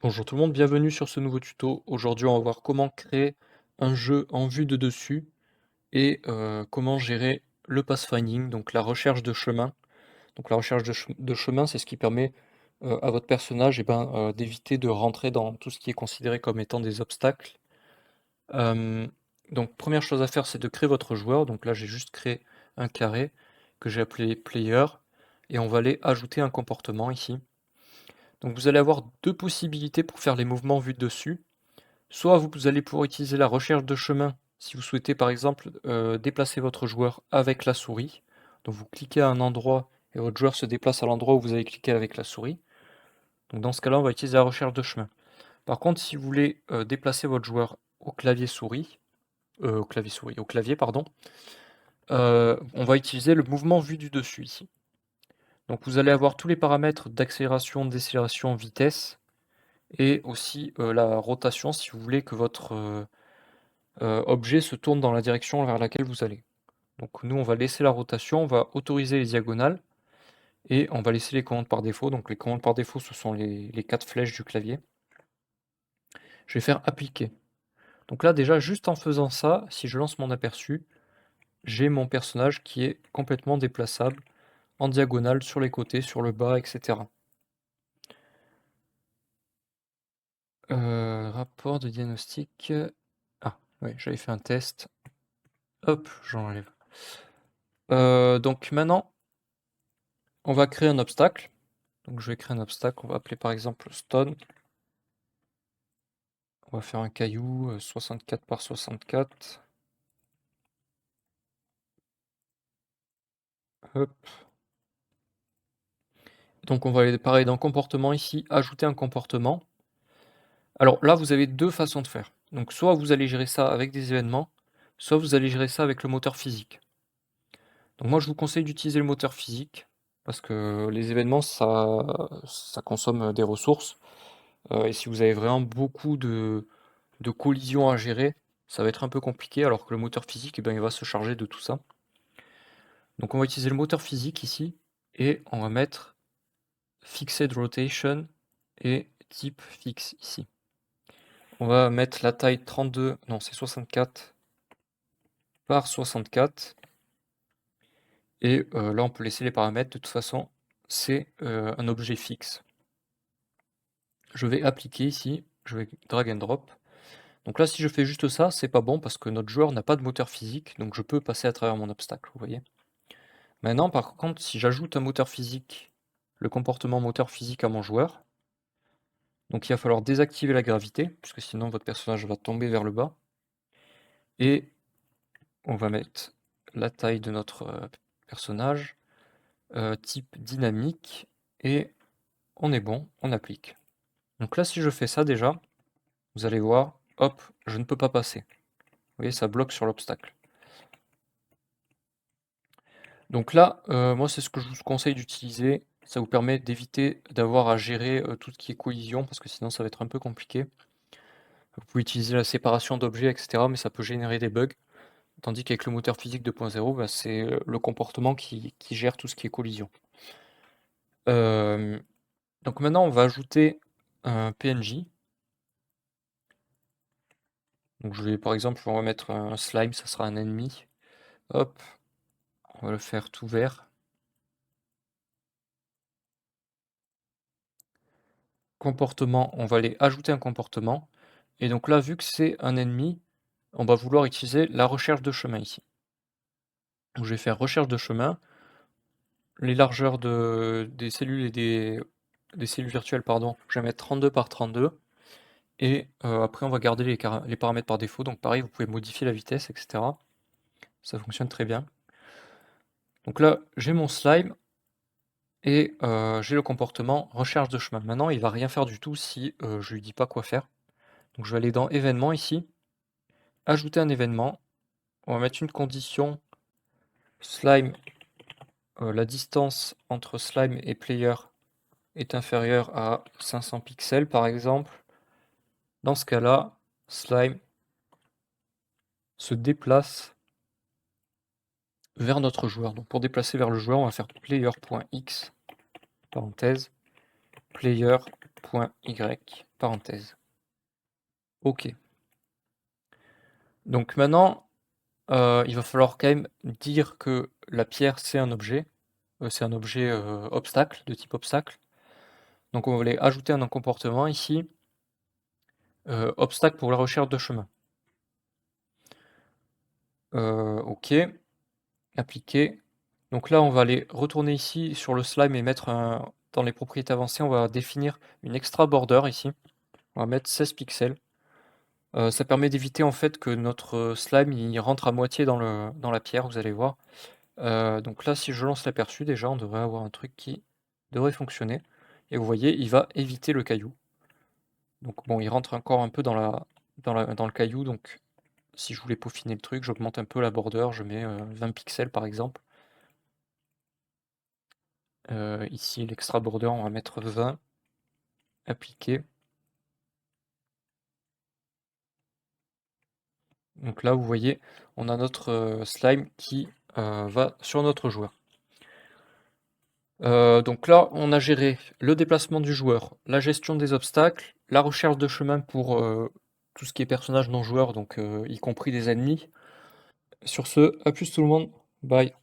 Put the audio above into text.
Bonjour tout le monde, bienvenue sur ce nouveau tuto. Aujourd'hui, on va voir comment créer un jeu en vue de dessus et comment gérer le pathfinding, donc la recherche de chemin. Donc la recherche de chemin, c'est ce qui permet à votre personnage d'éviter de rentrer dans tout ce qui est considéré comme étant des obstacles. Euh, donc première chose à faire, c'est de créer votre joueur. Donc là, j'ai juste créé un carré que j'ai appelé player et on va aller ajouter un comportement ici. Donc vous allez avoir deux possibilités pour faire les mouvements vus de dessus. Soit vous allez pouvoir utiliser la recherche de chemin si vous souhaitez par exemple déplacer votre joueur avec la souris. Donc vous cliquez à un endroit et votre joueur se déplace à l'endroit où vous avez cliqué avec la souris. Donc dans ce cas-là, on va utiliser la recherche de chemin. Par contre, si vous voulez déplacer votre joueur au clavier souris, au clavier pardon, on va utiliser le mouvement vu du dessus ici. Donc vous allez avoir tous les paramètres d'accélération, décélération, vitesse et aussi la rotation si vous voulez que votre objet se tourne dans la direction vers laquelle vous allez. Donc nous, on va laisser la rotation, on va autoriser les diagonales et on va laisser les commandes par défaut. Donc les commandes par défaut, ce sont les 4 flèches du clavier. Je vais faire appliquer. Donc là, déjà, juste en faisant ça, si je lance mon aperçu, j'ai mon personnage qui est complètement déplaçable en diagonale, sur les côtés, sur le bas, etc. Rapport de diagnostic. Ah, oui, j'avais fait un test. Hop, j'enlève. Donc maintenant, on va créer un obstacle. Donc je vais créer un obstacle, on va appeler par exemple stone. On va faire un caillou 64 par 64. Hop. Donc on va aller pareil dans comportement ici, ajouter un comportement. Alors là, vous avez deux façons de faire. Donc soit vous allez gérer ça avec des événements, soit vous allez gérer ça avec le moteur physique. Donc moi je vous conseille d'utiliser le moteur physique, parce que les événements ça consomme des ressources. Et si vous avez vraiment beaucoup de collisions à gérer, ça va être un peu compliqué, alors que le moteur physique, eh ben, il va se charger de tout ça. Donc on va utiliser le moteur physique ici, et on va mettre Fixed Rotation et type fixe ici. On va mettre la taille 32, non c'est 64 par 64. Et là on peut laisser les paramètres, de toute façon c'est un objet fixe. Je vais appliquer ici, je vais drag and drop. Donc là si je fais juste ça, c'est pas bon parce que notre joueur n'a pas de moteur physique, donc je peux passer à travers mon obstacle, vous voyez. Maintenant par contre, si j'ajoute un moteur physique, le comportement moteur physique à mon joueur, donc il va falloir désactiver la gravité, puisque sinon votre personnage va tomber vers le bas. Et on va mettre la taille de notre personnage, type dynamique, et on est bon, on applique. Donc là si je fais ça déjà, vous allez voir, hop, je ne peux pas passer. Vous voyez, ça bloque sur l'obstacle. Donc là, moi c'est ce que je vous conseille d'utiliser. Ça vous permet d'éviter d'avoir à gérer tout ce qui est collision, parce que sinon ça va être un peu compliqué. Vous pouvez utiliser la séparation d'objets, etc., mais ça peut générer des bugs. Tandis qu'avec le moteur physique 2.0, bah, c'est le comportement qui gère tout ce qui est collision. Donc maintenant, on va ajouter un PNJ. Donc je vais, par exemple, on va mettre un slime, ça sera un ennemi. Hop, on va le faire tout vert. Comportement, on va aller ajouter un comportement. Et donc là, vu que c'est un ennemi, on va vouloir utiliser la recherche de chemin ici. Donc je vais faire recherche de chemin. Les largeurs des cellules et des cellules virtuelles, pardon, je vais mettre 32 par 32. Et après, on va garder les paramètres par défaut. Donc pareil, vous pouvez modifier la vitesse, etc. Ça fonctionne très bien. Donc là, j'ai mon slime et j'ai le comportement recherche de chemin. Maintenant, il va rien faire du tout si je lui dis pas quoi faire. Donc je vais aller dans événement ici, ajouter un événement. On va mettre une condition slime. La distance entre slime et player est inférieure à 500 pixels par exemple. Dans ce cas-là, slime se déplace vers notre joueur. Donc pour déplacer vers le joueur, on va faire player.x, parenthèse, player parenthèse. OK. Donc maintenant, il va falloir quand même dire que la pierre, c'est un objet, obstacle, de type obstacle. Donc on va aller ajouter un comportement ici, obstacle pour la recherche de chemin. OK, appliquer. Donc là, on va aller retourner ici sur le slime et mettre un dans les propriétés avancées, on va définir une extra border ici. On va mettre 16 pixels. Ça permet d'éviter en fait que notre, slime il rentre à moitié dans la pierre, vous allez voir. Donc là, si je lance l'aperçu déjà, on devrait avoir un truc qui devrait fonctionner et vous voyez, il va éviter le caillou. Donc bon, il rentre encore un peu dans le caillou, donc si je voulais peaufiner le truc, j'augmente un peu la border, je mets, 20 pixels par exemple. Ici l'extra border, on va mettre 20, appliquer. Donc là, vous voyez, on a notre, slime qui, va sur notre joueur. Donc là, on a géré le déplacement du joueur, la gestion des obstacles, la recherche de chemin pour, tout ce qui est personnage non joueur, donc y compris des ennemis. Sur ce, à plus tout le monde, bye.